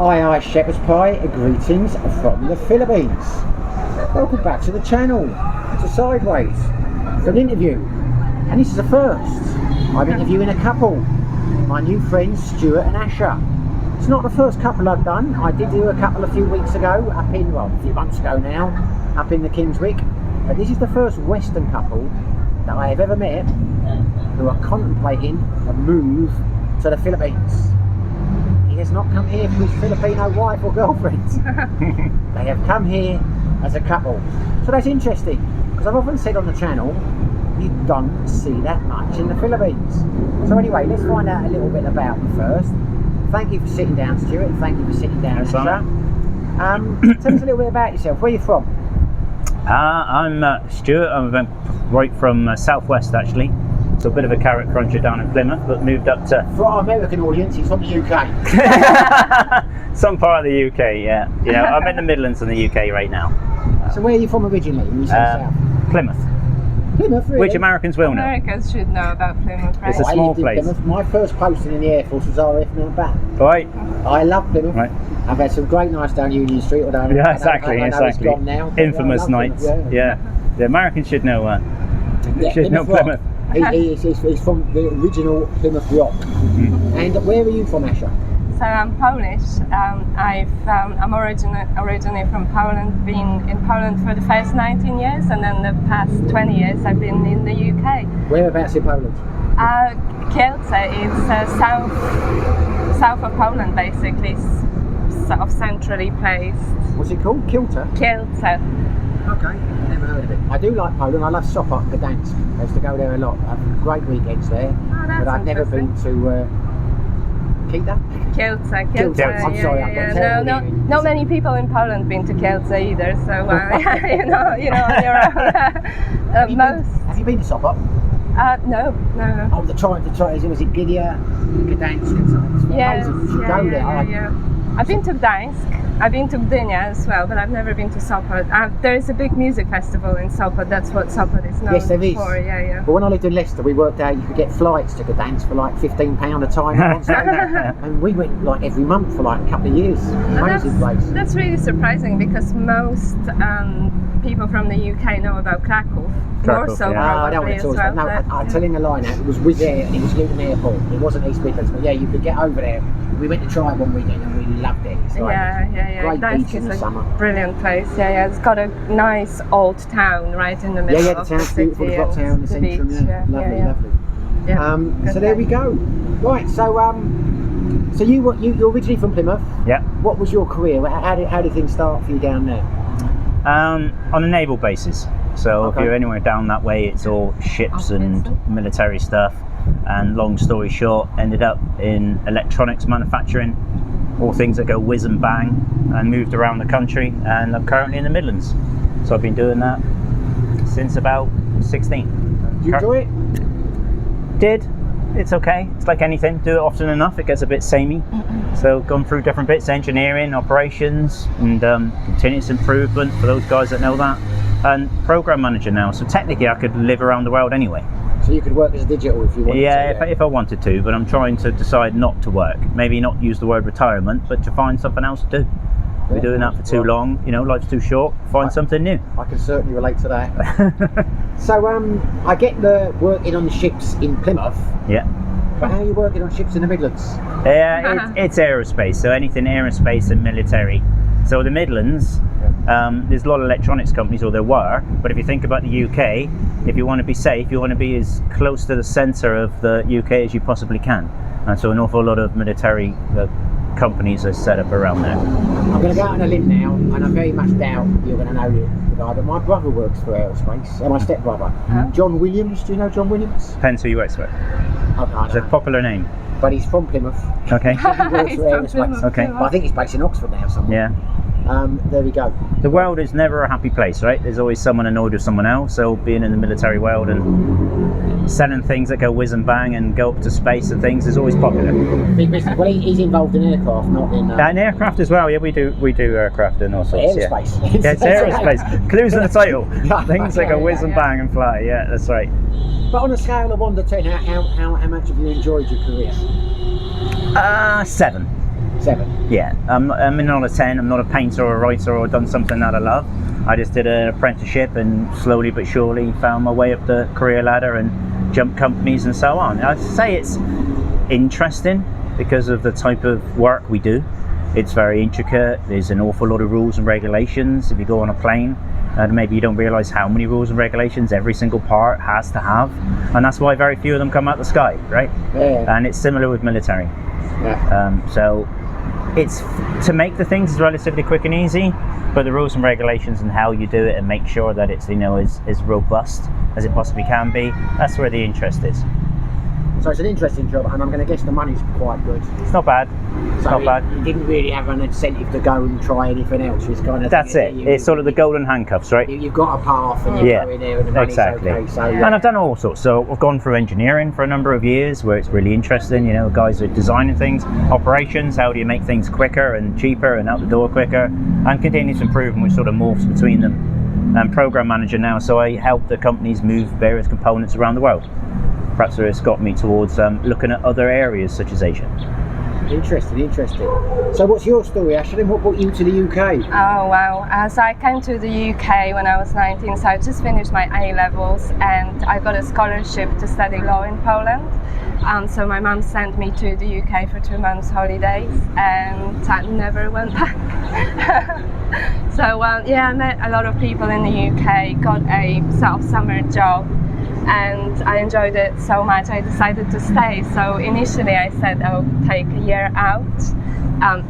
Aye, Shepherd's Pie, greetings from the Philippines. Welcome back to the channel, to Sideways, for an interview. And this is a first. I'm interviewing a couple, my new friends Stuart and Asher. It's not the first couple I've done. I did do a couple a few weeks ago, a few months ago now, up in the Kingswick. But this is the first Western couple that I have ever met who are contemplating a move to the Philippines. He has not come here for his Filipino wife or girlfriend. They have come here as a couple. So that's interesting, because I've often said on the channel, you don't see that much in the Philippines. So anyway, let's find out a little bit about them first. Thank you for sitting down, Stuart. Thank you for sitting down, Asher. Tell us a little bit about yourself. Where are you from? I'm Stuart. I'm right from southwest actually. So a bit of a carrot cruncher down in Plymouth, but moved up to... For our American audience, he's from the UK. Some part of the UK, yeah. You know, I'm in the Midlands in the UK right now. So where are you from originally when you say south? Plymouth. Plymouth, really? Which Americans will know. Americans should know about Plymouth, right? It's a small place. My first posting in the Air Force was RAF Mountbatten. Right. I love Plymouth. Right. I've had some great nights down Union Street. I know Exactly. it's gone now, Infamous nights. Plymouth, yeah. The Americans should know Plymouth. He's from the original Plymouth Rock. Mm-hmm. And where are you from, Asher? So I'm Polish. I'm originally from Poland. Been in Poland for the first 19 years, and then the past 20 years I've been in the UK. Whereabouts in Poland? Kielce. It's south of Poland, basically, sort of centrally placed. What's it called? Kielce? Kielce. Okay, never heard of it. I do like Poland. I love Sopot, Gdansk. I used to go there a lot. I have great weekends there. But I've never been to Kielce. I'm sorry. Not many people in Poland been to Kielce either. So you know, on your own. Have you been to Sopot? No. Oh, the try. Was it Gdynia, Gdansk, and something? Yes. Yeah. I've been to Gdańsk. I've been to Gdynia as well, but I've never been to Sopot. There is a big music festival in Sopot. That's what Sopot is known for. Yeah. But when I lived in Leicester, we worked out you could get flights to Gdansk for like £15 a time. And we went like every month for like a couple of years. Amazing place. That's really surprising, because most people from the UK know about Krakow. More so I don't probably want to as talk well. No, I'm telling a lie now. It was Wizz Air and it was Luton Airport. It wasn't East Midlands, but yeah, you could get over there. We went to try it one weekend and we loved it. It's like great beach in the summer. Brilliant place. Yeah. It's got a nice old town right in the middle of the city. Beautiful. It's got town in the centre. Lovely. Yeah. So there we go. Right. So you're originally from Plymouth. Yeah. What was your career? How did things start for you down there? On a naval basis. So if you're anywhere down that way, it's all ships and military stuff. And long story short, ended up in electronics manufacturing, all things that go whiz and bang, and moved around the country, and I'm currently in the Midlands. So I've been doing that since about 16. Do you enjoy it? It's okay. It's like anything, do it often enough, it gets a bit samey. So gone through different bits, engineering, operations, and continuous improvement for those guys that know that. And program manager now, so technically I could live around the world anyway. So you could work as a digital if you wanted to? Yeah, if I wanted to, but I'm trying to decide not to work. Maybe not use the word retirement, but to find something else to do. We're doing that for too long, life's too short, find something new. I can certainly relate to that. So I get the working on the ships in Plymouth. Yeah. But how are you working on ships in the Midlands? Yeah, it's aerospace, so anything aerospace and military. So the Midlands, there's a lot of electronics companies, or there were, but if you think about the UK, if you want to be safe, you want to be as close to the centre of the UK as you possibly can. And so an awful lot of military companies are set up around there. I'm going to go out on a limb now, and I very much doubt you're going to know the guy, but my brother works for aerospace, and my stepbrother. John Williams, do you know John Williams? Depends who you work with. It's a popular name. But he's from Plymouth. Okay. He works for aerospace. Okay. But I think he's based in Oxford now somewhere. Yeah. There we go. The world is never a happy place, right? There's always someone annoyed with someone else. So being in the military world and selling things that go whiz and bang and go up to space and things is always popular. Big business. Well, he's involved in aircraft, not in... in aircraft as well. Yeah, we do aircraft and all sorts. Aerospace. Yeah, it's aerospace. Clues in the title. Things that go whiz and bang and fly. Yeah, that's right. But on a scale of 1 to 10, how much have you enjoyed your career? 7. 7. Yeah, I'm not a 10. I'm not a painter or a writer or done something that I love. I just did an apprenticeship and slowly but surely found my way up the career ladder and jumped companies and so on. I'd say it's interesting because of the type of work we do. It's very intricate. There's an awful lot of rules and regulations. If you go on a plane, and maybe you don't realise how many rules and regulations every single part has to have, and that's why very few of them come out the sky, right? Yeah. And it's similar with military. Yeah. So it's to make the things is relatively quick and easy, but the rules and regulations and how you do it and make sure that it's as robust as it possibly can be, that's where the interest is. So it's an interesting job, and I'm going to guess the money's quite good. It's not bad. It's So not bad. You didn't really have an incentive to go and try anything else. It's kind of That's it. It's sort of the golden handcuffs, right? You've got a path, and you go in there, and the money's exactly. okay. So And I've done all sorts. So I've gone through engineering for a number of years, where it's really interesting. Guys are designing things, operations. How do you make things quicker and cheaper and out the door quicker? And continuous improvement, which sort of morphs between them. And program manager now, so I help the companies move various components around the world. Perhaps it's got me towards looking at other areas such as Asia. Interesting. So what's your story, Ashley? What brought you to the UK? Oh wow! So I came to the UK when I was 19. So I just finished my A levels, and I got a scholarship to study law in Poland. So my mum sent me to the UK for 2 months holidays, and I never went back. So I met a lot of people in the UK, got a sort of summer job, and I enjoyed it so much I decided to stay. So initially I said I'll take a year out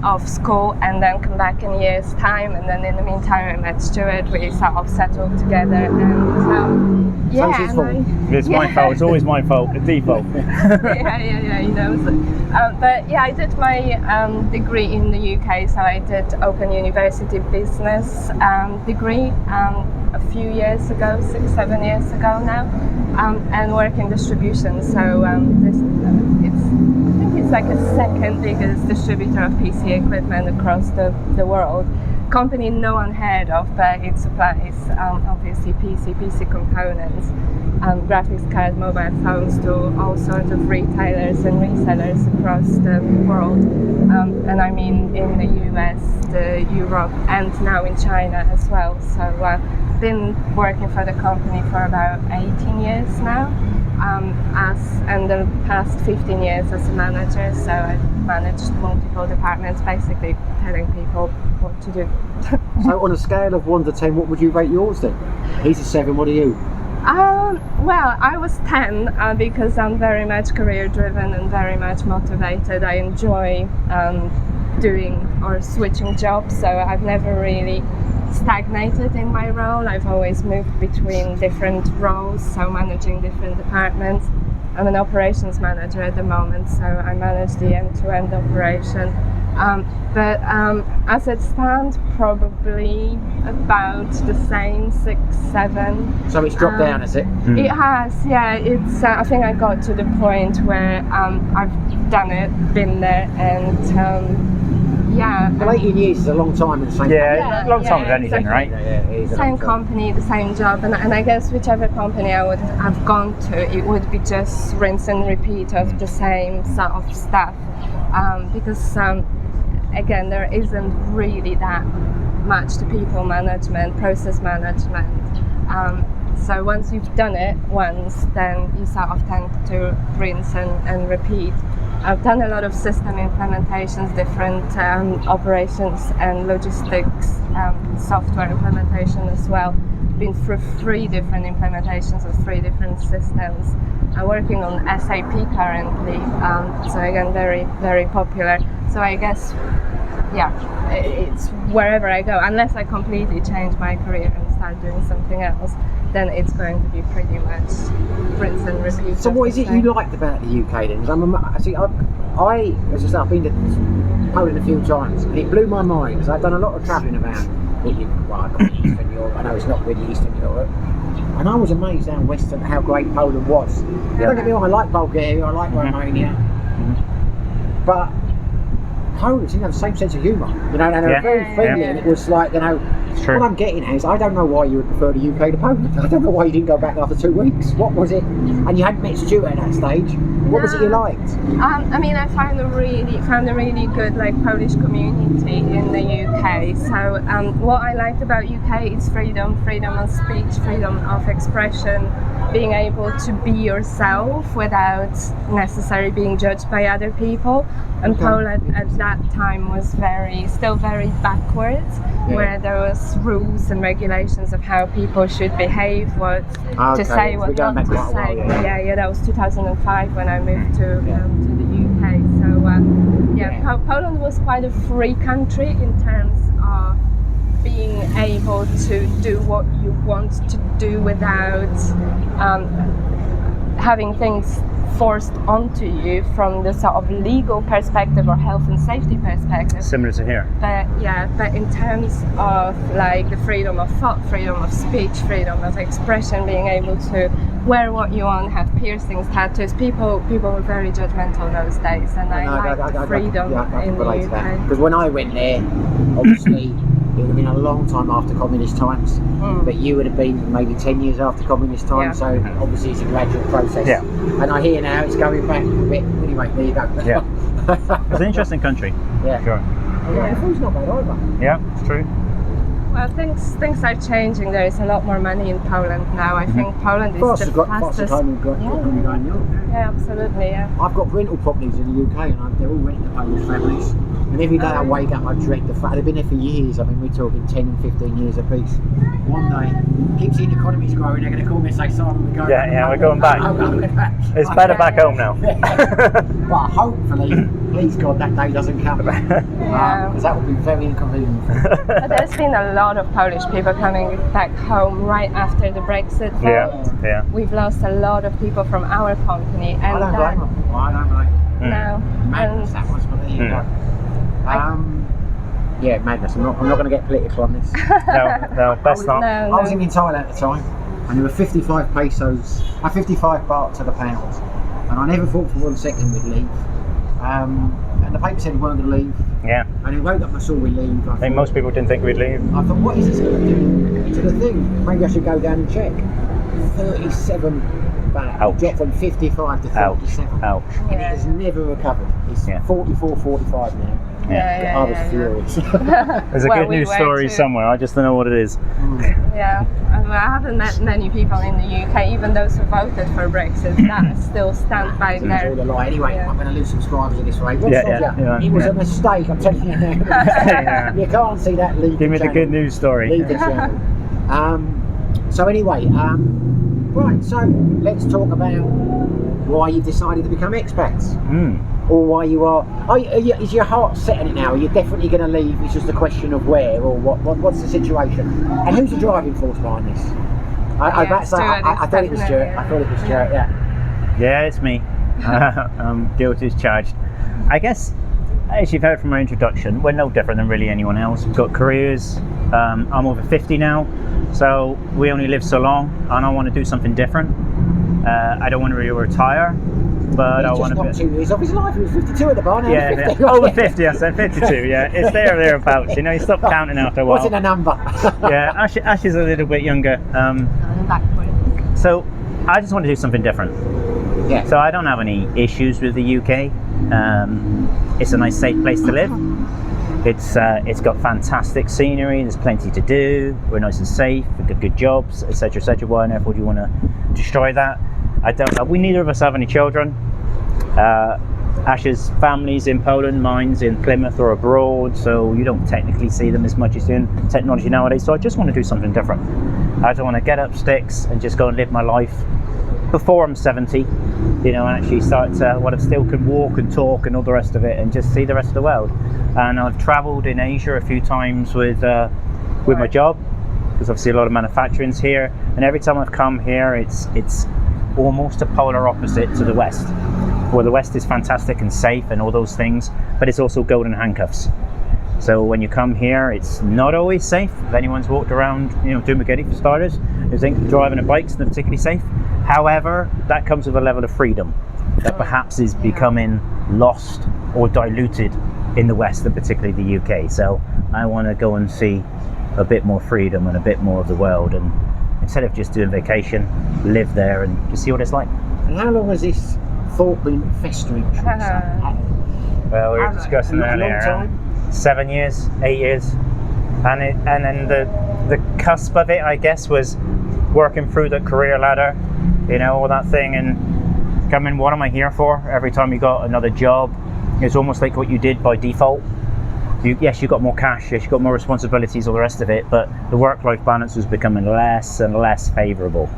of school and then come back in a year's time, and then in the meantime I met Stuart. We sort of settled together, and So it's his fault. It's my fault. It's always my fault. The default. he knows it. But yeah, I did my degree in the UK, so I did Open University Business degree a few years ago, 6-7 years ago now, and work in distribution. So it's like a second biggest distributor of PC equipment across the world. Company no one heard of, but it supplies obviously PC components, graphics cards, mobile phones to all sorts of retailers and resellers across the world. And I mean in the US, Europe, and now in China as well. So I've been working for the company for about 18 years now, and the past 15 years as a manager. So I've managed multiple departments, basically telling people what to do. So on a scale of 1 to 10, what would you rate yours then? He's a 7, what are you? Well, I was 10 because I'm very much career driven and very much motivated. I enjoy doing or switching jobs, so I've never really stagnated in my role. I've always moved between different roles, so managing different departments. I'm an operations manager at the moment, so I manage the end-to-end operation. But as it stands, probably about the same, 6, 7. So it's dropped down, is it? It has, yeah. It's. I think I got to the point where I've done it, been there, and Well, 18 years is a long time in the same Yeah, long time with anything, exactly. right? Yeah, it is a Same long time. company, the same job, and I guess whichever company I would have gone to, it would be just rinse and repeat of the same sort of stuff, because again, there isn't really that much to people management, process management. So once you've done it once, then you sort of tend to rinse and repeat. I've done a lot of system implementations, different operations and logistics software implementation as well. Been through 3 different implementations of 3 different systems. I'm working on SAP currently, so again, very, very popular. So I guess, it's wherever I go, unless I completely change my career and start doing something else, then it's going to be pretty much rinse and repeat. So what is it you liked about the UK then? 'Cause I've been to Poland a few times, and it blew my mind because I've done a lot of travelling around. Eastern Europe. I know it's not really Eastern Europe, and I was amazed how great Poland was. Don't get me wrong, I like Bulgaria, I like Romania, but Polish didn't have the same sense of humour, you know, and they were very friendly, and it was like, you know, True. what I'm getting at is I don't know why you would prefer the UK to Poland. I don't know why you didn't go back after 2 weeks. What was it? And you hadn't met Stuart at that stage. What was it you liked? I mean, I found a really good like Polish community in the UK. So what I liked about UK is freedom of speech, freedom of expression, being able to be yourself without necessarily being judged by other people. And Poland at that time was still very backwards, where there was rules and regulations of how people should behave, what to say, what not to say. Yeah, that was 2005 when I moved to the UK. So Poland was quite a free country in terms of being able to do what you want to do without having things forced onto you from the sort of legal perspective or health and safety perspective. Similar to here. But in terms of like the freedom of thought, freedom of speech, freedom of expression, being able to wear what you want, have piercings, tattoos, people were very judgmental those days, and I liked the freedom in the UK. Because when I went there, obviously it would have been a long time after communist times, but you would have been maybe 10 years after communist times, so obviously it's a gradual process. Yeah. And I hear now it's going back a bit. Anyway, there you go. Yeah. It's an interesting country. Yeah. Sure. Yeah, the food's not bad either. Yeah, it's true. Well, things are changing. There is a lot more money in Poland now. I think Poland is the fastest. Yeah, absolutely. Yeah. I've got rental properties in the UK, and they're all rented to Polish families. And every day I wake up, I dread the fact they've been there for years. I mean, we're talking 10 and 15 years apiece. One day, keep seeing the economy's growing. They're going to call me and say, "Simon, we're going." We're going back. It's better back home now. Well, hopefully, please God, that day doesn't come. Because that would be very inconvenient. But there's been a lot of Polish people coming back home right after the Brexit vote. Yeah. We've lost a lot of people from our company, and I don't blame them. I don't blame them. No. Madness, that was, but there you go. Yeah, madness. I'm not going to get political on this. No, best not. I was in Thailand at the time, and there were 55 pesos, 55 baht to the pound, and I never thought for 1 second we'd leave. And the paper said we weren't going to leave. Yeah. And it woke up and I saw we leave. I think most people didn't think we'd leave. I thought, what is this going to do to the thing? Maybe I should go down and check. 37 baht. Ouch. Dropped from 55 to 37. Ouch. And it has never recovered. It's 44, 45 now. I was furious. There's a good news story somewhere. I just don't know what it is. Yeah, I haven't met many people in the UK, even those who voted for Brexit, that still stand by their. Anyway, I'm going to lose subscribers at this rate. It was a mistake, I'm telling you now. You can't see that. Leave Give me channel. the good news story. Leave the channel. So anyway, right. So let's talk about why you decided to become expats. Or why you are is your heart set on it now? Are you definitely going to leave? It's just a question of where or what's the situation? And who's the driving force behind this? I thought it was Stuart. I thought it was Stuart, Yeah, it's me. Guilty as charged. I guess, as you've heard from my introduction, we're no different than really anyone else. We've got careers. I'm over 50 now, so we only live so long, and I want to do something different. I don't want to really retire. But I want to be 2 years off his life. He was 52 at the bar. Yeah, over 50. I said 52. Yeah, it's thereabouts. You know, you stop counting after a while. What's in a number? Yeah, Ash is a little bit younger. So I just want to do something different. Yeah. So I don't have any issues with the UK. It's a nice, safe place to live. It's got fantastic scenery. There's plenty to do. We're nice and safe. We've got good jobs, etc., etc. Why on earth would you want to destroy that? I don't know. We neither of us have any children. Ash's family's in Poland, mine's in Plymouth or abroad, so you don't technically see them as much as in technology nowadays. So I just want to do something different. I don't want to get up sticks and just go and live my life before I'm 70, you know, and actually start to, I still can walk and talk and all the rest of it and just see the rest of the world. And I've travelled in Asia a few times with my job, because obviously a lot of manufacturing's here, and every time I've come here, it's almost a polar opposite to the West, where the West is fantastic and safe and all those things, but it's also golden handcuffs. So when you come here, it's not always safe. If anyone's walked around, you know, Dumageddon for starters, you think driving a bike's not particularly safe. However, that comes with a level of freedom that perhaps is becoming lost or diluted in the West and particularly the UK. So I want to go and see a bit more freedom and a bit more of the world, and instead of just doing vacation, live there and just see what it's like. And how long has this thought been festering? should we say? Well, we were discussing a long earlier, time? 7 years, 8 years, and then the cusp of it, I guess, was working through the career ladder, all that thing, and coming, what am I here for? Every time you got another job, it's almost like what you did by default. Yes, you got more cash, yes, you got more responsibilities, all the rest of it, but the work-life balance was becoming less and less favourable.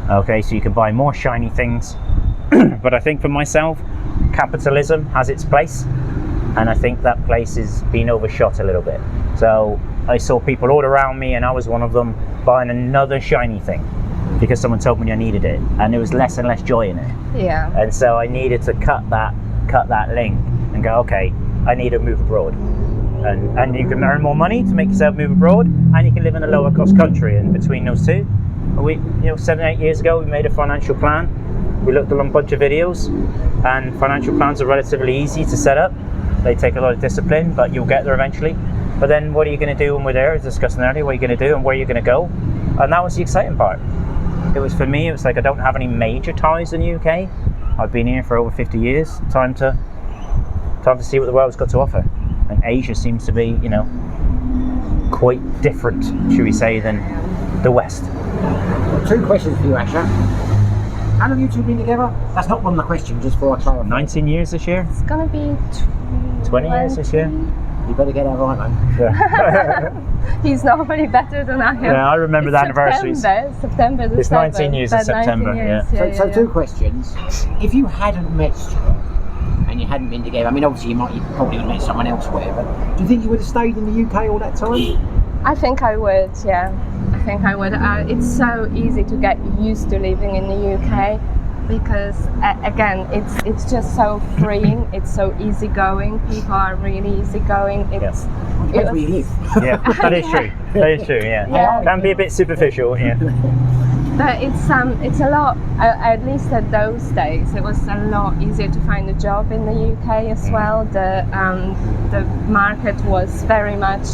Okay, so you can buy more shiny things, but I think for myself, capitalism has its place, and I think that place is being overshot a little bit. So I saw people all around me, and I was one of them, buying another shiny thing because someone told me I needed it, and there was less and less joy in it. Yeah. And so I needed to cut that link and go, okay, I need to move abroad. And you can earn more money to make yourself move abroad, and you can live in a lower cost country. And between those two, 7-8 years ago, we made a financial plan. We looked at a bunch of videos, and financial plans are relatively easy to set up. They take a lot of discipline, but you'll get there eventually. But then what are you going to do when we're there? As discussing earlier, what are you going to do and where are you going to go? And that was the exciting part. It was, for me, it was like I don't have any major ties in the UK. I've been here for over 50 years. Time to see what the world's got to offer. And Asia seems to be, quite different, should we say, than the West. Well, 2 questions for you, Asha. How long have you two been together? That's not one of the questions, just for a clarify. 19 years this year? It's gonna be 20 years this year? You better get that right, man. Yeah. He's normally better than I am. Yeah, I remember the anniversaries. September the It's 19 years in September, 19 years, yeah. So 2 questions. If you hadn't met Stuart and you hadn't been together, I mean, obviously you probably would have met someone elsewhere, but do you think you would have stayed in the UK all that time? I think I would, yeah. I think I would. It's so easy to get used to living in the UK because, again, it's just so freeing. It's so easygoing. People are really easygoing. Depends where you live. Yeah, that is true. That is true, yeah. Yeah. Can be a bit superficial, yeah. But it's a lot, at least at those days, it was a lot easier to find a job in the UK as well. The market was very much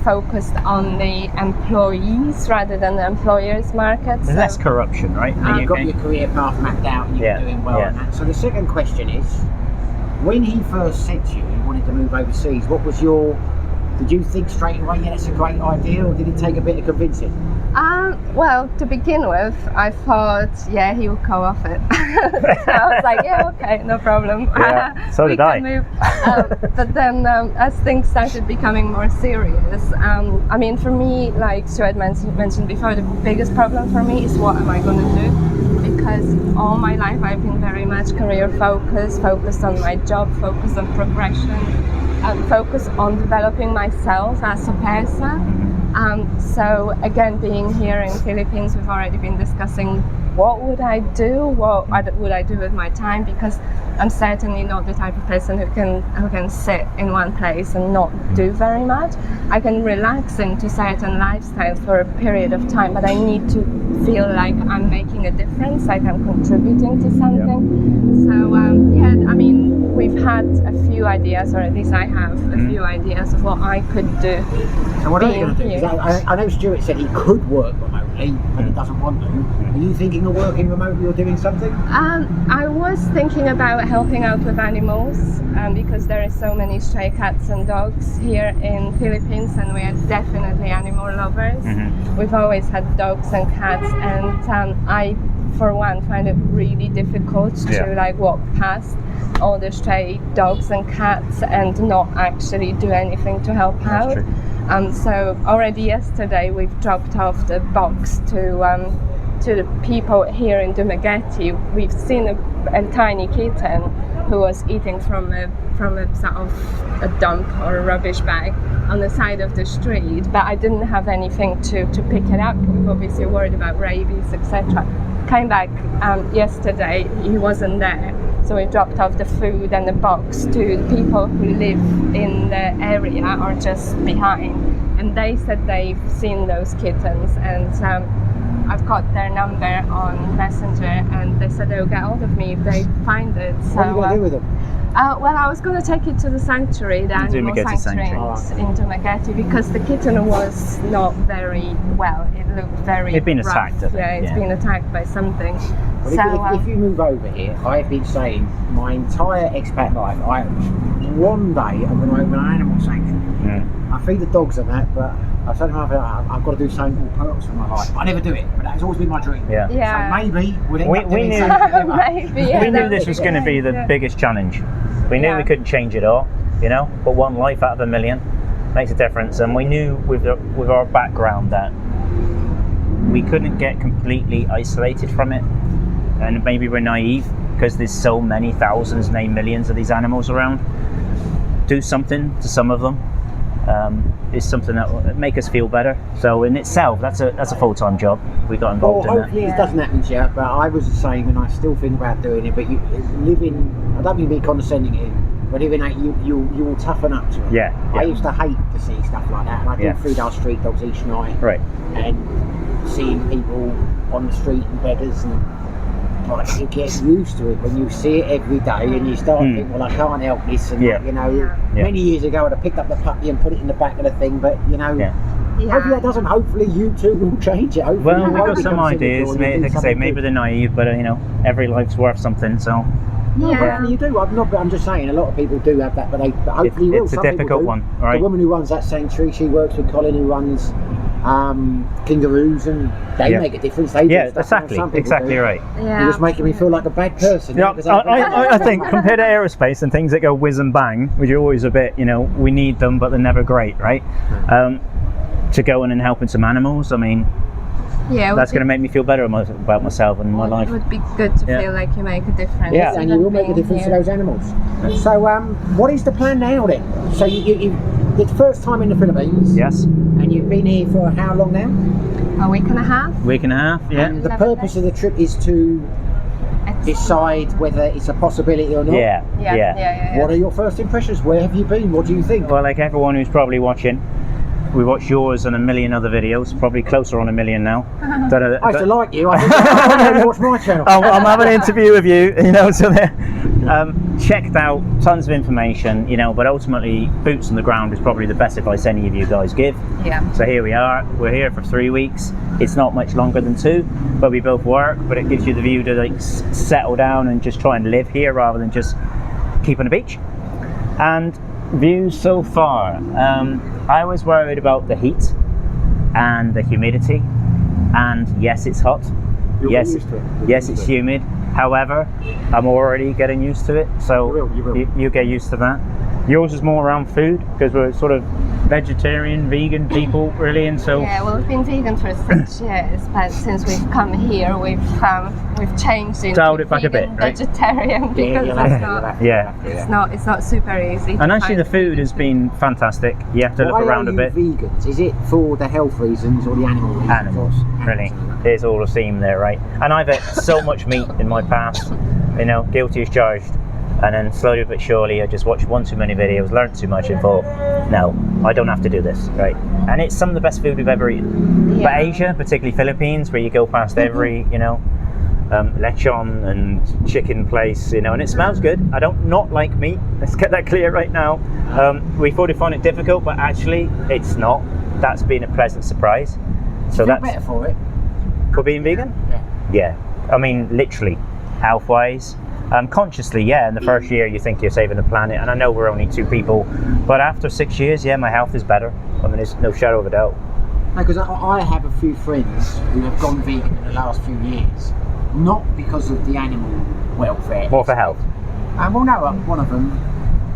focused on the employees rather than the employers market. There's less corruption, right? in the You've got UK? your career path mapped out and you're doing well on that. So the second question is, when he first said to you he wanted to move overseas, did you think straight away, yeah, that's a great idea, or did it take a bit of convincing? Well, to begin with, I thought, yeah, he would go off it. So I was like, yeah, okay, no problem. Yeah, so we did I. can move. But then, as things started becoming more serious, I mean, for me, like Stuart mentioned before, the biggest problem for me is what am I going to do? Because all my life I've been very much career focused on my job, focused on progression, focused on developing myself as a person. So again, being here in Philippines, we've already been discussing what would I do, what would I do with my time, because I'm certainly not the type of person who can sit in one place and not do very much. I can relax into certain lifestyles for a period of time, but I need to feel like I'm making a difference, like I'm contributing to something. So I mean, we've had a few ideas, or at least I have a few ideas of what I could do. So what are you going to do? 'Cause I know Stuart said he could work remotely, but he doesn't want to. Are you thinking of working remotely or doing something? I was thinking about helping out with animals because there are so many stray cats and dogs here in Philippines, and we are definitely animal lovers. We've always had dogs and cats, and I, for one, find it really difficult to like walk past all the stray dogs and cats and not actually do anything to help out. True. So already yesterday we've dropped off the box to the people here in Dumaguete. We've seen a tiny kitten who was eating from a sort of a dump or a rubbish bag on the side of the street, but I didn't have anything to pick it up. We're obviously worried about rabies, etc. Came back yesterday, he wasn't there. So we dropped off the food and the box to the people who live in the area or just behind. And they said they've seen those kittens, and I've got their number on Messenger, and they said they'll get hold of me if they find it. So, What are you going to do with them? Well, I was going to take it to the sanctuary, the animal Dumagetti sanctuary in Dumagetti, because the kitten was not very well. It looked very It'd been rough. attacked, I think, Yeah, it's yeah. been attacked by something. Well, So, if you move over here, I've been saying my entire expat life, one day I'm going to open an animal sanctuary. Mm. I feed the dogs and that, but I said to myself, I've got to do something more purpose for my life. I never do it, but that's always been my dream. Yeah. Yeah. So maybe we'll end We up doing knew- something together. maybe, yeah, We knew that this would was be going to be the yeah. biggest challenge. We knew Yeah. we couldn't change it all, you know, but one life out of a million makes a difference. And we knew with our background that we couldn't get completely isolated from it. And maybe we're naive because there's so many thousands, nay millions of these animals around. Do something to some of them is something that will make us feel better. So in itself, that's a full-time job. We got Well, involved in that. hopefully it doesn't happen to you, but I was the same and I still think about doing it. But you living, I don't mean to be condescending here, but even that you will toughen up to it. Yeah, I yeah. used to hate to see stuff like that, and I do Yeah. feed our street dogs each night. Right. And seeing people on the street and beggars and like you get used to it when you see it every day and you start Mm. thinking, well, I can't help this, and Yeah. you know, Yeah. many years ago I'd have picked up the puppy and put it in the back of the thing, but you know. Yeah. Hopefully that doesn't. Hopefully you two will change it. Hopefully Well, you we've won't got some become cynical ideas. and you do Like I say, something maybe good. they're naive, but you know, every life's worth something. So No, Yeah. hopefully you do. I'm just saying, a lot of people do have that, but hopefully you will. it's a Some people difficult do. one, right? The woman who runs that sanctuary, she works with Colin, who runs kangaroos, and they Yeah. make a difference. They do yeah, stuff that some people exactly do. right. Yeah. You're just making me feel like a bad person. Yeah, because I think compared to aerospace and things that go whiz and bang, which are always a bit, you know, we need them, but they're never great, right? To go in and helping some animals, I mean, Yeah, it would that's be- going to make me feel better about myself and my It life. would be good to Yeah. feel like you make a difference. Yeah. and even you will make a being difference to here. those animals. So, what is the plan now then? So it's first time in the Philippines. Yes, And you've been here for how long now? A week and a half. week and a half. Yeah, And the 11 purpose of the trip is to It's- decide whether it's a possibility or not. Yeah. What are your first impressions? Where have you been? What do you think? Well, like everyone who's probably watching, we watched yours and a million other videos, probably closer on a million now. I used to like you. I think watch my channel. I'm having an interview with you, you know, so there. Checked out tons of information, you know, but ultimately boots on the ground is probably the best advice any of you guys give. Yeah. So here we are, we're here for 3 weeks. It's not much longer than 2, but we both work, but it gives you the view to like settle down and just try and live here rather than just keep on the beach. And views so far, I was worried about the heat and the humidity, and yes, it's hot. You'll yes, get used to it. You'll yes, get it's used to it. humid. However, I'm already getting used to it, so You will. you get used to that. Yours is more around food because we're sort of vegetarian, vegan people, really, and so Yeah, well, we've been vegan for 6 years, but since we've come here, we've changed into Dialed it back a vegan, bit, right? vegetarian because you'll it's have to, not. you'll have to, Yeah. you'll have to, It's not super easy. and to actually the find food has been fantastic. You have to Why look around are a you bit. vegans? Is it for the health reasons or the animal reasons? Animals, really. It's all the same there, right? And I've ate so much meat in my past, you know, guilty as charged. And then slowly but surely, I just watched one too many videos, learned too much, and thought, no, I don't have to do this, right? And it's some of the best food we've ever eaten. But Yeah. Asia, particularly Philippines, where you go past every, you know, lechon and chicken place, you know, and it smells good. I don't not like meat. Let's get that clear right now. We thought we'd find it difficult, but actually, it's not. That's been a pleasant surprise. So Feel that's better for it. for being vegan. Yeah. Yeah, I mean, literally, health-wise. Consciously, yeah, in the first year you think you're saving the planet, and I know we're only 2 people, but after 6 years, yeah, my health is better. I mean, there's no shadow of a doubt. Because I have a few friends who have gone vegan in the last few years, not because of the animal welfare. More for health. Well, no, one of them,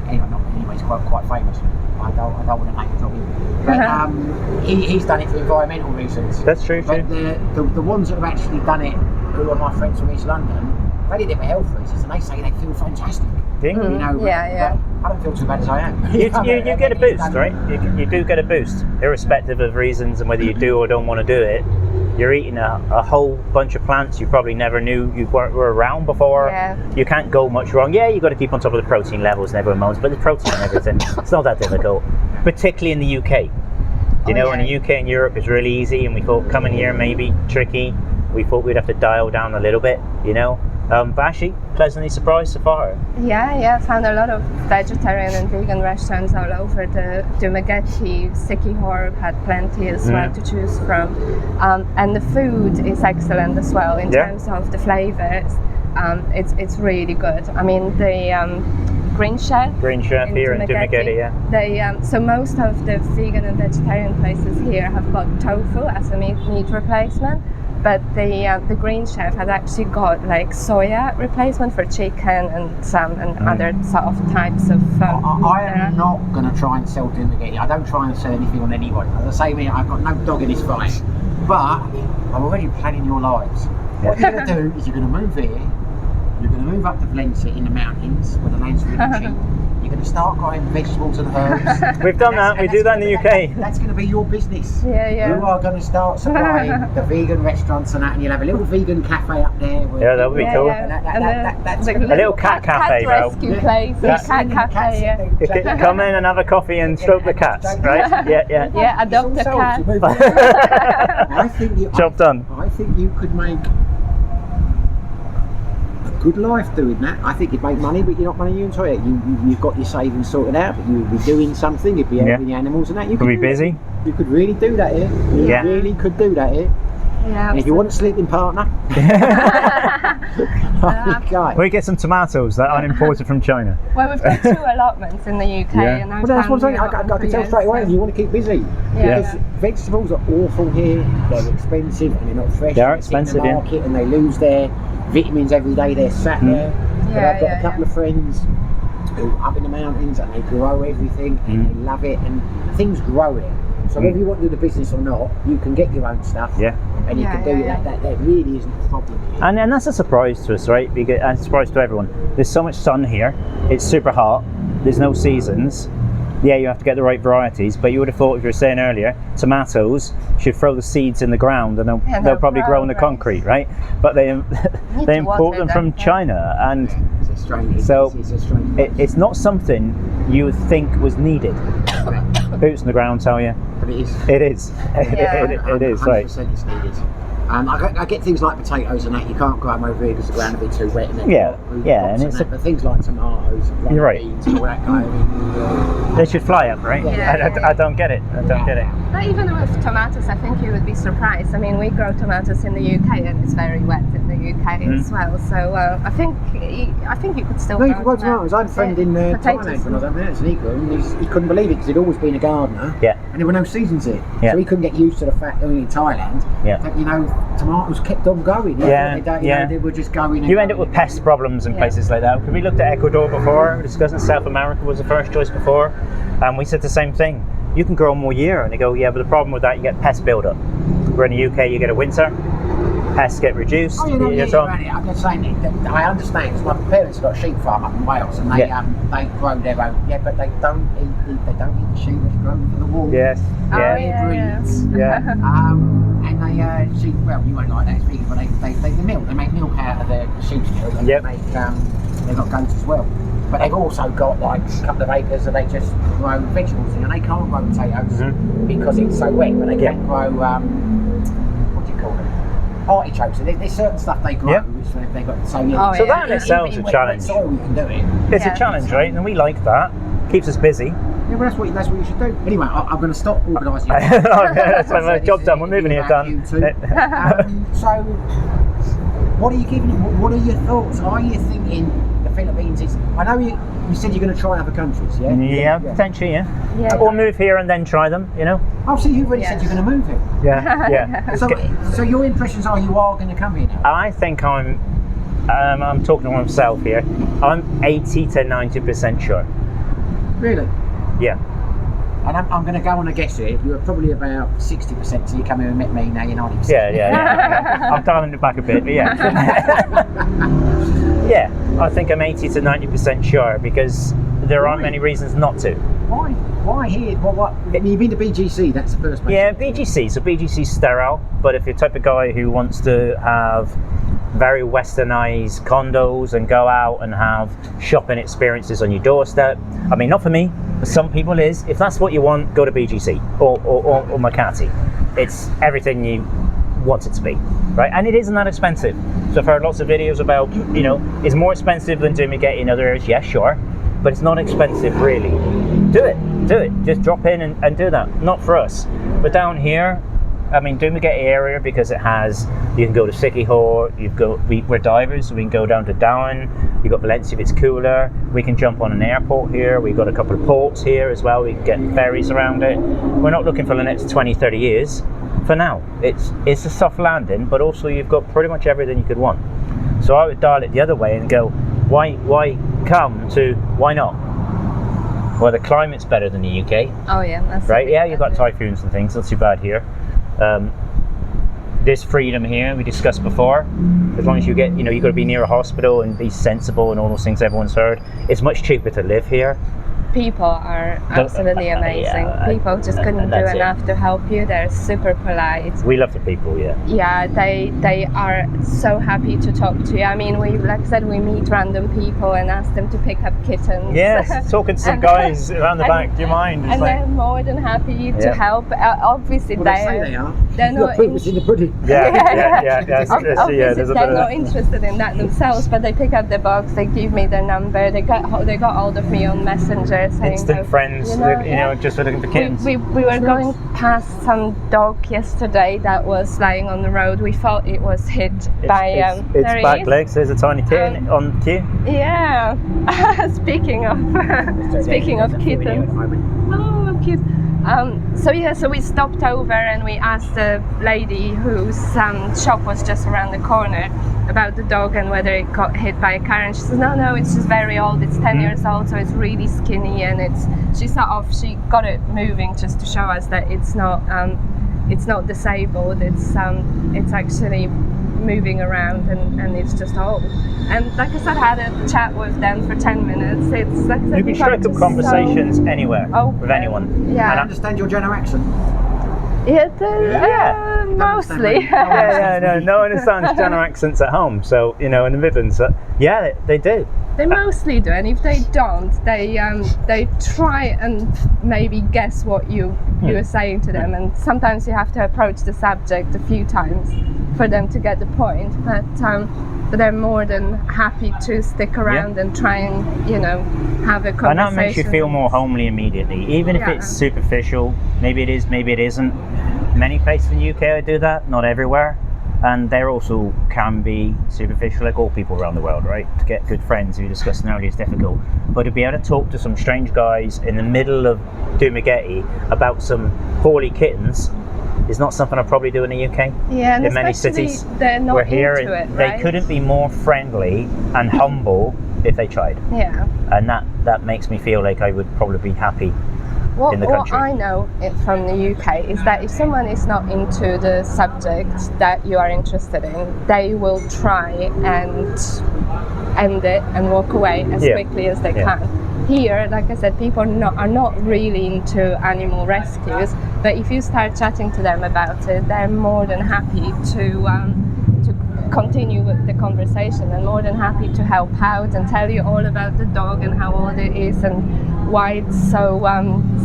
anyway, he's quite famous. I don't want to name drop him. But he's done it for environmental reasons. That's true, But the ones that have actually done it, who are my friends from East London, they did it for health reasons, and they say they feel fantastic. Think? You know, Yeah. but I don't feel too bad as I am. You get a boost, right? You do get a boost, irrespective of reasons and whether you do or don't want to do it. You're eating a whole bunch of plants you probably never knew you were around before. Yeah. You can't go much wrong. Yeah, you got to keep on top of the protein levels and everyone moans, but the protein and everything, it's not that difficult. Particularly in the UK. You know, in the UK and Europe it's really easy, and we thought coming here maybe tricky. We thought we'd have to dial down a little bit, you know. But actually, pleasantly surprised so far. Yeah, found a lot of vegetarian and vegan restaurants all over the Dumagetti, Sikihor had plenty as well to choose from. And the food is excellent as well in terms of the flavors. It's really good. I mean, the Green Chef Here in Dumagetti, they so most of the vegan and vegetarian places here have got tofu as a meat replacement. But the Green Chef has actually got like soya replacement for chicken and other sort of types of. I am not going to try and sell Dumagetti. I don't try and sell anything on anybody. As I say, I've got no dog in this fight. But I'm already planning your lives. What you're going to do is you're going to move here. You're going to move up to Valencia in the mountains where the land's really cheap. You're going to start growing vegetables and herbs. We've done that. We do that in the UK. That's going to be your business. Yeah. You are going to start supplying the vegan restaurants and that, and you'll have a little vegan cafe up there. Yeah, that would be cool. That's a little cat cafe, bro. Rescue place, cat cafe. Come in and have a coffee and stroke the cats, right? Yeah. Yeah, adopt a cat. I think Job done. I think you could make a good life doing that. I think you'd make money, but you're not money. You enjoy it. You've got your savings sorted out, but you'd be doing something. You'd be helping the animals and that. You could be busy. You could really do that here. You really could do that here. Yeah. And if you want a sleeping partner, we get some tomatoes that aren't imported from China. Well, we've got 2 allotments in the UK, and well, that's what I'm saying. I can tell straight away. You want to keep busy. Because vegetables are awful here. They're expensive and they're not fresh. They are expensive, in the market, and they lose their vitamins every day. They're sat there. But I've got a couple of friends who are up in the mountains and they grow everything and they love it, and things grow here. So whether you want to do the business or not, you can get your own stuff. And you can do that. That really isn't a problem here. And that's a surprise to us, right? Because, and a surprise to everyone. There's so much sun here. It's super hot. There's no seasons. Yeah, you have to get the right varieties, but you would have thought, if you were saying earlier, tomatoes should throw the seeds in the ground and they'll probably grow in the concrete, right? But they import them from China, and it's not something you would think was needed. Boots on the ground tell you. But it is. It is. It is, right. 100% it's needed. I get things like potatoes and that, you can't grow them over here because the ground will be too wet. And and it's but things like tomatoes and you're right. beans and all that kind of thing. They should fly up, right? I don't get it. I don't get it. But even with tomatoes, I think you would be surprised. I mean, we grow tomatoes in the UK and it's very wet in the UK as well. So I think you could still grow tomatoes. I had a friend in Thailand when I was over there, and he couldn't believe it because he'd always been a gardener. And there were no seasons here. So he couldn't get used to the fact that in Thailand, that, tomatoes kept on going. They were just going. You end up with pest problems in places like that. Because we looked at Ecuador before, we were discussing South America was the first choice before, and we said the same thing. You can grow them all year, and they go, but the problem with that, you get pest build-up. Where in the UK, you get a winter, pests get reduced. I'm just saying that I understand because my parents have got a sheep farm up in Wales, and they grow their own. But they don't eat the sheep that's grown for the wool. Yes. Breeds. And they sheep. Well, you won't like that speaking, but they make milk out of the sheep's milk. And they've got goats as well. But they've also got like a couple of acres that they just grow vegetables in, and they can't grow potatoes because it's so wet. But they can grow what do you call them? Artichokes. So there's certain stuff they grow which they've got. So that in itself is a challenge. Soil, we can do it. It's a challenge, right? And we like that. Keeps us busy. Yeah, well, that's what you should do. Anyway, I'm going to stop organising. That's my job done. We're moving here done. So, what are you giving? What are your thoughts? Are you thinking the Philippines is? I know you said you're going to try other countries, yeah? Yeah, potentially, or move here and then try them, you know. Oh, so you've already said you're going to move here. Yeah. So your impressions are you are going to come here now? I think I'm talking to myself here. I'm 80 to 90% sure. Really? Yeah. And I'm going to go on a guess here. You were probably about 60%, so you come here and met me, now you're 90%. Yeah. I'm dialing it back a bit, but I think I'm 80 to 90% sure because there aren't many reasons not to. Why here? Well, you've been to BGC, that's the first place. Yeah, BGC. So BGC's sterile, but if you're the type of guy who wants to have very westernized condos and go out and have shopping experiences on your doorstep, I mean, not for me, but some people is. If that's what you want, go to BGC or Makati. It's everything you want it to be, right? And it isn't that expensive. So I've heard lots of videos about, it's more expensive than Dumaguete in other areas. Yeah, sure, but it's not expensive really. Do it. Just drop in and do that. Not for us, but down here, I mean, Dumaguete area, because it has, you can go to Siquijor, we're divers, so we can go down to Down. You've got Valencia if it's cooler. We can jump on an airport here. We've got a couple of ports here as well. We can get ferries around it. We're not looking for the next 20, 30 years. For now, it's a soft landing, but also you've got pretty much everything you could want. So I would dial it the other way and go, why come to, why not? Well, the climate's better than the UK. Oh yeah, that's right. Yeah, you've got typhoons and things. Not too bad here. There's freedom here. We discussed before. As long as you get, you've got to be near a hospital and be sensible and all those things everyone's heard. It's much cheaper to live here. People are absolutely amazing. People just couldn't do enough to help you. They're super polite. We love the people, yeah. Yeah, they are so happy to talk to you. I mean, like I said, we meet random people and ask them to pick up kittens. Yes, talking to some guys around the back. Do you mind? And they're more than happy to help. Obviously, well, they say they are. They're not in the pudding. Yeah. Obviously, they're not interested in that themselves, but they pick up the box. They give me their number. They got hold of me on Messenger. Instant friends, just looking for kittens. We were going past some dog yesterday that was lying on the road. We thought it was hit by. Its back legs. There's a tiny kitten on cue. Yeah. Speaking of kittens. Oh, cute. So we stopped over and we asked the lady whose shop was just around the corner about the dog and whether it got hit by a car, and she says no, it's just very old. It's 10 years old, so it's really skinny, and she got it moving just to show us that it's not disabled. It's actually moving around and it's just old. And like I said, I had a chat with them for 10 minutes. It's like I said, you can strike up conversations anywhere with anyone. Yeah. And understand your Genoa accent. Mostly. No one understands Genoa accents at home. So in the Midlands, they do. They mostly do, and if they don't, they try and maybe guess what you are saying to them, and sometimes you have to approach the subject a few times for them to get the point. But they're more than happy to stick around and try and have a conversation. And that makes you feel more homely immediately, even if it's superficial. Maybe it is, maybe it isn't. Many places in the UK I do that, not everywhere. And they also can be superficial, like all people around the world, right? To get good friends, we discussed earlier, is difficult. But to be able to talk to some strange guys in the middle of Dumaguete about some poorly kittens is not something I probably do in the UK. Yeah, and in many cities, they're not we're here, into and it, right? they couldn't be more friendly and humble if they tried. Yeah. And that makes me feel like I would probably be happy. What country. I know from the UK is that if someone is not into the subject that you are interested in, they will try and end it and walk away as quickly as they can. Here, like I said, people are not really into animal rescues, but if you start chatting to them about it, they're more than happy to continue with the conversation and more than happy to help out and tell you all about the dog and how old it is and why it's so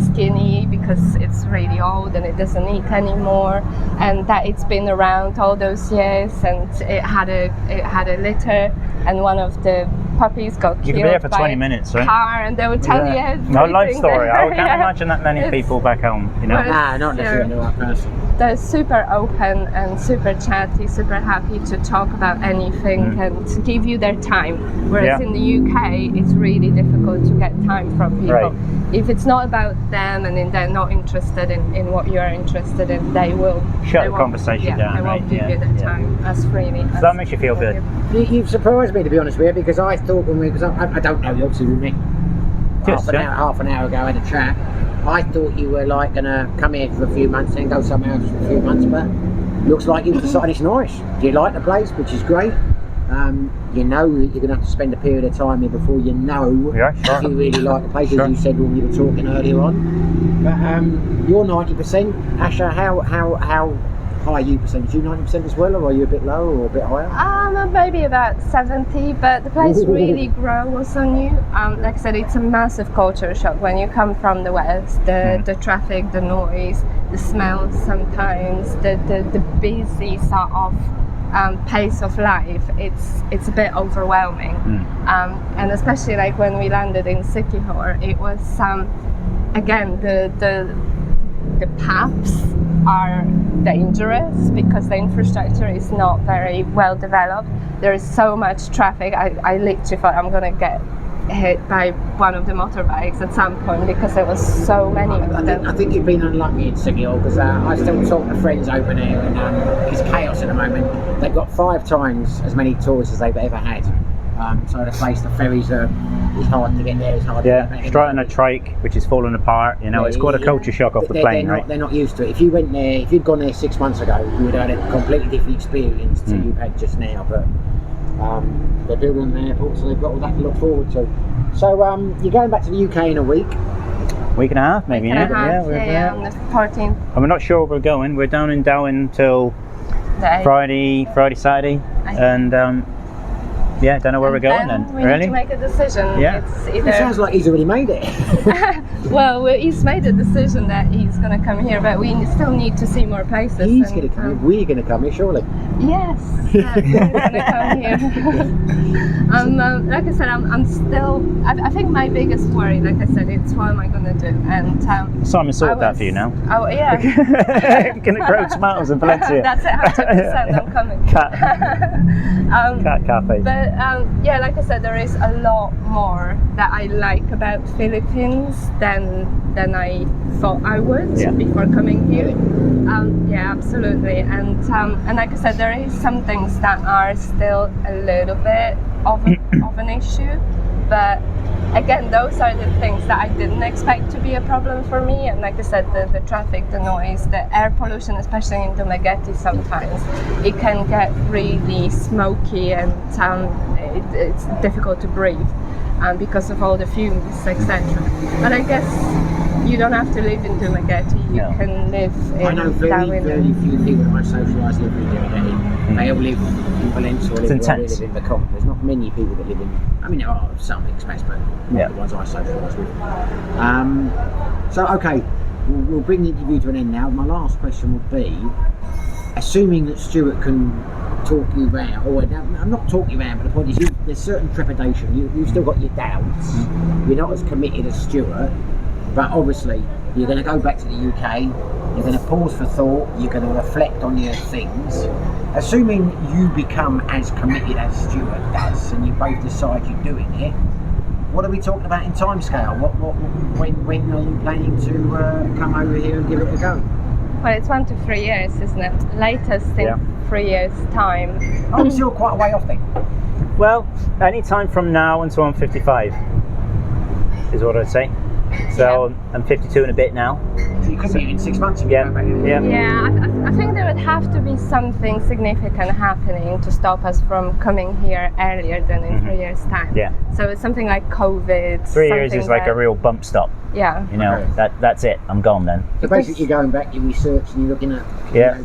skinny, because it's really old and it doesn't eat anymore, and that it's been around all those years and it had a litter and one of the puppies got killed. You could be there for by 20 minutes, right? Car, and they would tell you everything. No life story. I can't imagine that many people back home. Nah, not necessarily the right person. They're super open and super chatty, super happy to talk about anything and to give you their time. Whereas in the UK, it's really difficult to get time from people. Right. If it's not about them and they're not interested in what you're interested in, they will shut the conversation down. They won't give you their time as freely. So that makes you feel good. You've surprised me, to be honest with you, because I thought because I don't know you, obviously, with me. Half an hour ago, I had a chat. I thought you were like gonna come here for a few months and then go somewhere else for a few months, but looks like you've decided it's nice. You like the place, which is great. You know that you're gonna have to spend a period of time here before you know if you really like the place, as you said when we were talking earlier on. But you're 90%. Asha, how high are you percentage? Are you 90% as well, or are you a bit lower or a bit higher? Maybe about 70, but the place really grows on you. Like I said, it's a massive culture shock when you come from the west. The traffic, the noise, the smells sometimes, the busy sort of pace of life, it's a bit overwhelming. And especially like when we landed in Sikihor, it was again the paths are dangerous because the infrastructure is not very well developed. There is so much traffic. I literally thought I'm gonna get hit by one of the motorbikes at some point because there was so many of them. I think you've been unlucky in Sikihor because I still talk to friends over there, and it's chaos at the moment. They've got 5 times as many tourists as they've ever had. So the place, the ferries it's hard to get there. It's hard to get there. Straight on a trike, which is falling apart. You know, it's quite a culture shock off the plane, right? They're not used to it. If you went there, if you'd gone there 6 months ago, you would have had a completely different experience to you've had just now. But they're building an airport, so they've got all that to look forward to. So you're going back to the UK in a week. Week and a half, maybe. On the 14th. And we're not sure where we're going. We're down in Darwin till Friday, Saturday, and don't know where we're going then. We need to make a decision. Yeah. It's either... It sounds like he's already made it. Well, he's made a decision that he's going to come here, but we still need to see more places. He's going to come here. We're going to come here, surely. Yes, he's going to come here. Like I said, I'm still. I think my biggest worry, like I said, it's what am I going to do? And Simon sorted that for you now. Oh yeah. You're going to grow tomatoes in Valencia. That's it. 100%. I'm coming. Cat cafe. But like I said, there is a lot more that I like about Philippines than I thought I would before coming here. Absolutely. And like I said, there is some things that are still a little bit of an issue, but again, those are the things that I didn't expect to be a problem for me. And like I said, the traffic, the noise, the air pollution, especially in Dumaguete, sometimes it can get really smoky and it's difficult to breathe because of all the fumes, etc. But I guess you don't have to live in Dumaguete. You can live in I know very few people that I socialise live in Dumaguete. They all live in Valencia or live in the Con. There's not many people that live in. I mean, there are some expats, but not the ones I socialise with. So okay, we'll bring the interview to an end now. My last question would be, assuming that Stuart can talk you around, or I'm not talking around, but the point is there's certain trepidation. You've still got your doubts. You're not as committed as Stuart. But obviously, you're going to go back to the UK, you're going to pause for thought, you're going to reflect on your things. Assuming you become as committed as Stuart does, and you both decide you're doing it, what are we talking about in timescale? When are you planning to come over here and give it a go? Well, it's 1 to 3 years, isn't it? Latest in 3 years' time. Oh, you're still quite a way off then. Well, any time from now until I'm 55 is what I'd say. So I'm 52 and a bit now. So you could be in 6 months. Yeah. I think there would have to be something significant happening to stop us from coming here earlier than in 3 years' time. Yeah. So it's something like COVID. 3 years is like a real bump stop. Yeah. You know, that's it. I'm gone then. So basically, you're going back, you're researching, you're looking at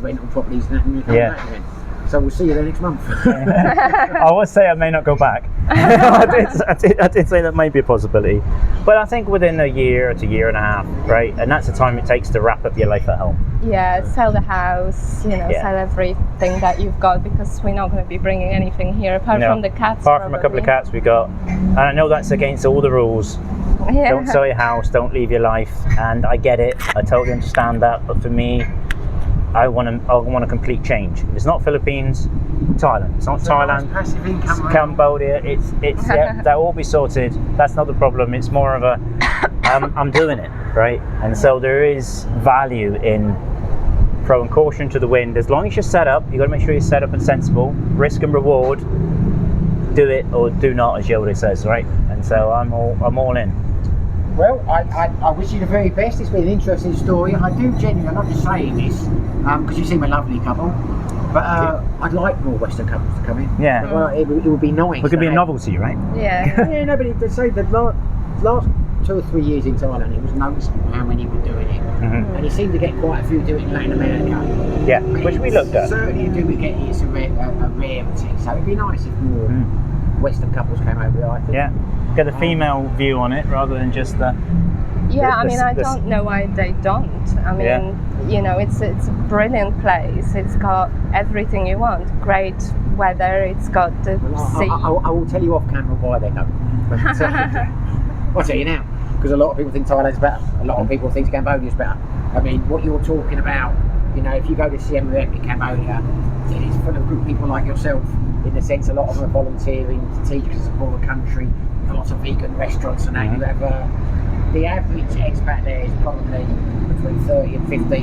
rental properties and that, and you're coming back again. So we'll see you there next month. I would say I may not go back. I did say that may be a possibility. But I think within a year to year and a half, right? And that's the time it takes to wrap up your life at home. Yeah, sell the house, sell everything that you've got, because we're not going to be bringing anything here apart from the cats. Apart from a couple of cats we got. And I know that's against all the rules. Yeah. Don't sell your house, don't leave your life. And I get it. I totally understand that. But for me, I want a complete change. If it's not Philippines, Thailand. It's not Thailand. Passive income, it's Cambodia. It's that will be sorted. That's not the problem. It's more of a I'm doing it, right? And so there is value in throwing caution to the wind. As long as you're set up, you got to make sure you're set up and sensible. Risk and reward. Do it or do not, as Yoda says, right? And so I'm all in. Well, I wish you the very best. It's been an interesting story. I do genuinely, I'm not just saying this because you seem a lovely couple, but I'd like more Western couples to come in. Yeah. Well, it would be nice. It could be a novelty, right? Yeah. Yeah, no, but they say the last 2 or 3 years in Thailand, it was noticeable how many were doing it. Mm-hmm. And you seem to get quite a few doing it in Latin America. Yeah, which we looked at. Certainly do we get it's a rarity, so it'd be nice if more Western couples came over here, I think. Yeah. Get the female view on it rather than just the Yeah, I mean, I This- don't know why they don't. I mean, you know, it's a brilliant place. It's got everything you want. Great weather. It's got the sea. I will tell you off camera why they don't. But, I'll tell you now, because a lot of people think Thailand's better. A lot of people think Cambodia's better. I mean, what you're talking about, you know, if you go to Siem Reap in Cambodia, it's full of good people like yourself. In the sense, a lot of them are volunteering to teach because it's a poorer country. You've got lots of vegan restaurants and that. You have the average expat there is probably between 30 and 50,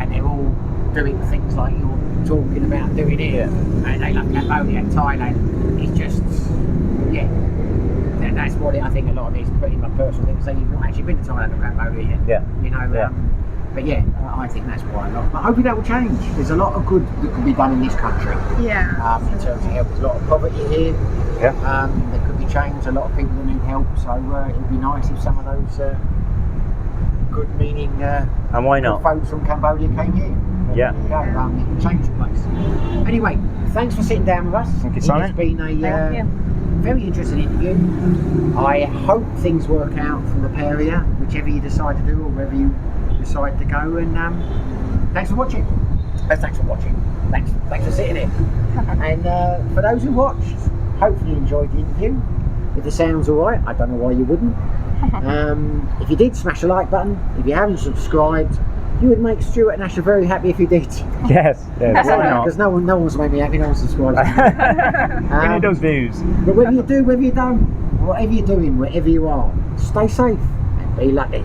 and they're all doing things like you're talking about doing here. And they love Cambodia and Thailand. It's just, yeah. That's what I think a lot of it is pretty my personal thing. So you've not actually been to Thailand or Cambodia yet. Yeah. You know, but yeah, I think that's why a lot. But hopefully that will change. There's a lot of good that can be done in this country. Yeah. In terms of help, there's a lot of poverty here. Yeah. There could be change. A lot of people that need help. So it would be nice if some of those good meaning And why not? folks from Cambodia came here. Yeah. There you go. It would change the place. Anyway, thanks for sitting down with us. Thank you, Simon. It's been a Thank you. very interesting interview. I hope things work out for the pair of you, whichever you decide to do or wherever you decide to go. And thanks for watching. Thanks for watching. Thanks for sitting here. And for those who watched, hopefully you enjoyed the interview. If the sound's all right, I don't know why you wouldn't. If you did, smash the like button. If you haven't subscribed, you would make Stuart and Asher very happy if you did. Yes. Why not? Because no one wants to make me happy. No one subscribes. We need those views. But whether you do, whether you don't, whatever you're doing, wherever you are, stay safe and be lucky.